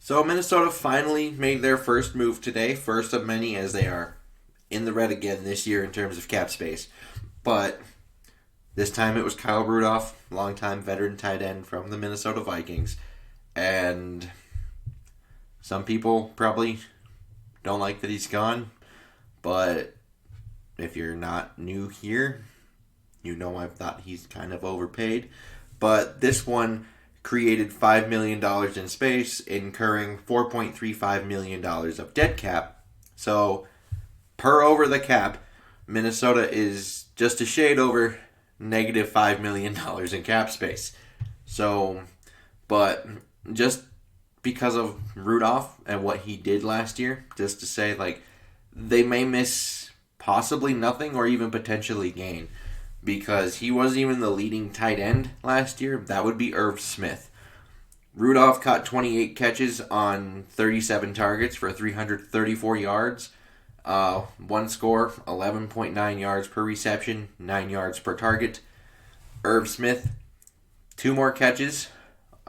So Minnesota finally made their first move today, first of many as they are in the red again this year in terms of cap space. But this time it was Kyle Rudolph, longtime veteran tight end from the Minnesota Vikings. And some people probably don't like that he's gone. But if you're not new here, you know I've thought he's kind of overpaid. But this one created $5 million in space, incurring $4.35 million of dead cap. So, per over the cap, Minnesota is just a shade over negative $5 million in cap space. So, but just because of Rudolph and what he did last year, just to say, like, they may miss possibly nothing or even potentially gain. Because he wasn't even the leading tight end last year. That would be Irv Smith. Rudolph caught 28 catches on 37 targets for 334 yards. One score, 11.9 yards per reception, 9 yards per target. Irv Smith, 2 more catches,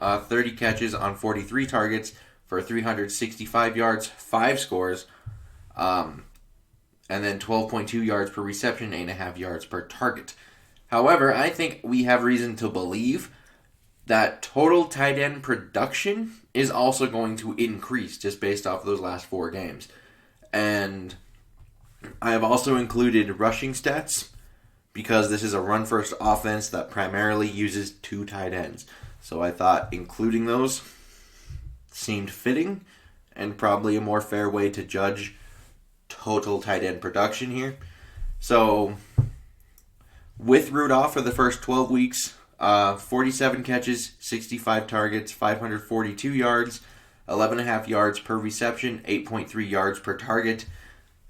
30 catches on 43 targets for 365 yards, 5 scores, and then 12.2 yards per reception, 8.5 yards per target. However, I think we have reason to believe that total tight end production is also going to increase just based off those last 4 games. And I have also included rushing stats because this is a run-first offense that primarily uses 2 tight ends. So I thought including those seemed fitting and probably a more fair way to judge total tight end production here. So with Rudolph for the first 12 weeks, 47 catches, 65 targets, 542 yards, 11.5 yards per reception, 8.3 yards per target,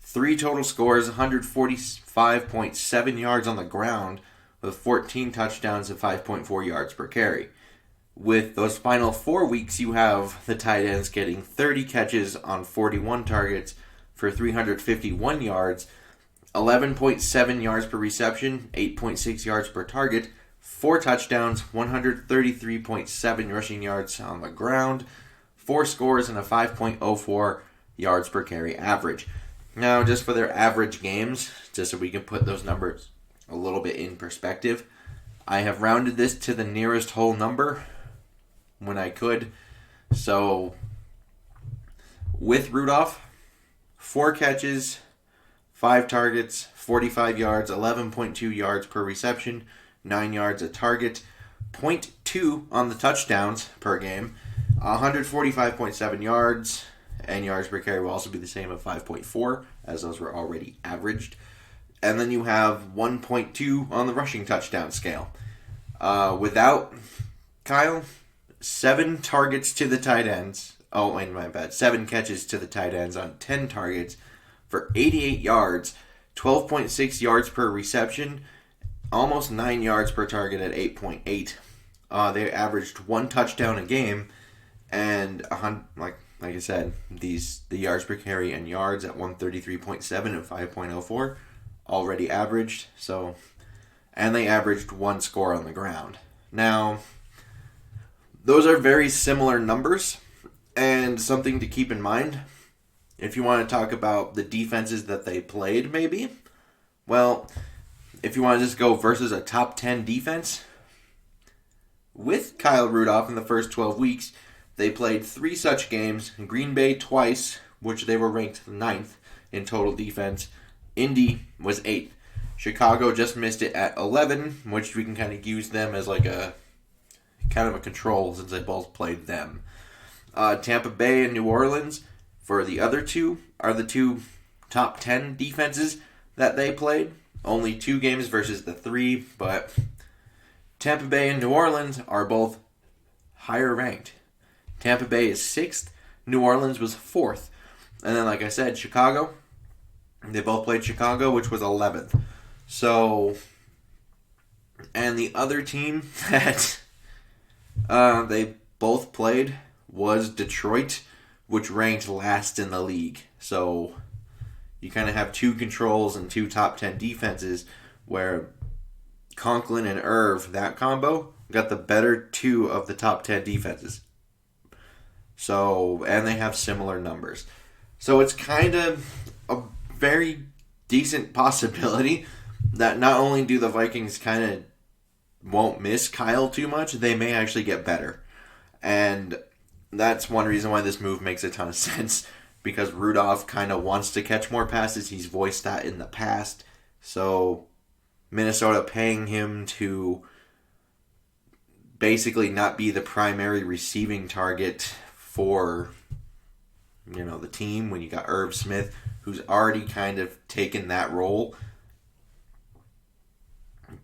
3 total scores, 145.7 yards on the ground, with 14 touchdowns and 5.4 yards per carry. With those final 4 weeks, you have the tight ends getting 30 catches on 41 targets for 351 yards, 11.7 yards per reception, 8.6 yards per target, 4 touchdowns, 133.7 rushing yards on the ground, 4 scores, and a 5.04 yards per carry average. Now, just for their average games, just so we can put those numbers a little bit in perspective, I have rounded this to the nearest whole number when I could. So, with Rudolph, 4 catches, 5 targets, 45 yards, 11.2 yards per reception, 9 yards a target, 0.2 on the touchdowns per game, 145.7 yards, and yards per carry will also be the same at 5.4, as those were already averaged. And then you have 1.2 on the rushing touchdown scale. Without Kyle, 7 targets to the tight ends. Oh, wait, my bad. 7 catches to the tight ends on 10 targets for 88 yards, 12.6 yards per reception, almost 9 yards per target at 8.8. They averaged 1 touchdown a game, and like I said, the yards per carry and yards at 133.7 and 5.04 already averaged. So, and they averaged 1 score on the ground. Now, those are very similar numbers, and something to keep in mind. If you want to talk about the defenses that they played, maybe, well, if you want to just go versus a top 10 defense, with Kyle Rudolph in the first 12 weeks, they played 3 such games. Green Bay twice, which they were ranked 9th in total defense. Indy was 8th. Chicago just missed it at 11, which we can kind of use them as like a kind of a control since they both played them. Tampa Bay and New Orleans, for the other 2, are the 2 top 10 defenses that they played. Only 2 games versus the 3, but Tampa Bay and New Orleans are both higher ranked. Tampa Bay is 6th, New Orleans was 4th. And then, like I said, Chicago, they both played Chicago, which was 11th. So, and the other team that they both played was Detroit, which ranked last in the league. So, you kind of have 2 controls and 2 top 10 defenses where Conklin and Irv, that combo, got the better 2 of the top 10 defenses. So, and they have similar numbers. So it's kind of a very decent possibility that not only do the Vikings kind of won't miss Kyle too much, they may actually get better. And that's one reason why this move makes a ton of sense, because Rudolph kind of wants to catch more passes. He's voiced that in the past. So Minnesota paying him to basically not be the primary receiving target for the team when you got Irv Smith, who's already kind of taken that role,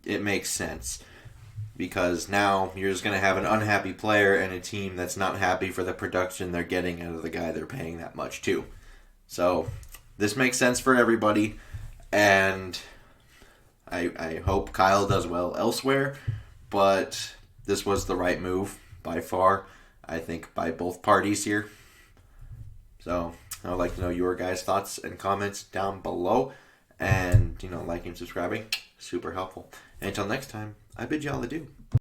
it makes sense. Because now you're just going to have an unhappy player and a team that's not happy for the production they're getting out of the guy they're paying that much to. So this makes sense for everybody, and I hope Kyle does well elsewhere, but this was the right move by far, I think, by both parties here. So I would like to know your guys' thoughts and comments down below, and liking and subscribing, super helpful. And until next time, I bid you all adieu.